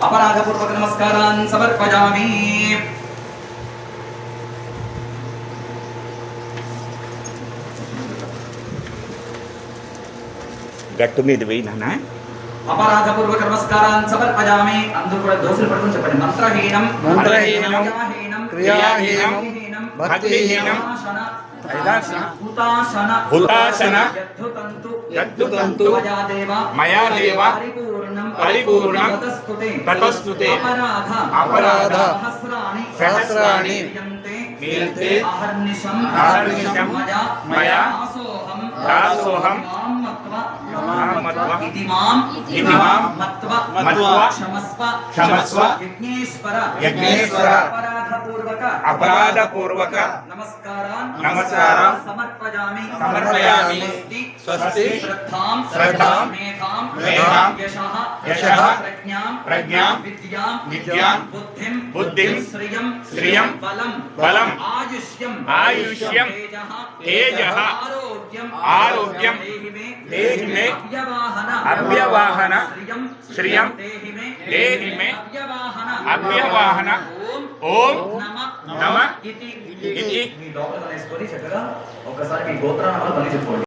अपराधपूर्वक नमस्कारान् समर्पयामि। గట్టు మీద వెయ్యి నాన్న. अपराधपूर्वक नमस्कारान् समर्पयामि। అందరూ కూడా దోషులు పట్టుకొని చెప్పండి. మంత్రహీనం క్రియాహీనం భక్తిహీనం హుతాశన యద్దుతంతు మయా దేవ పరిపూర్ణం తతస్తుతే అపరాధ సహస్రాణి క్రియంతే అహర్నిశం మయా దాసోహం ఇతి మాం మత్వ క్షమస్వ యజ్ఞేశ్వర అపరాధపూర్వక నమస్కారం సమర్పయామి. స్వస్తి శ్రద్ధాం మేధాం యశః ప్రజ్ఞాం విద్యాం బుద్ధిం శ్రియం బలం ఆయుష్యం తేజః ఆరోగ్యం దేహి మే అవ్యవాహన శ్రియం దేహి మే అవ్యవాహన ఓం నమ ఇతి. మీ లోపల చక్కగా ఒకసారి మీ గోత్రాన్ని చెప్పుకోండి.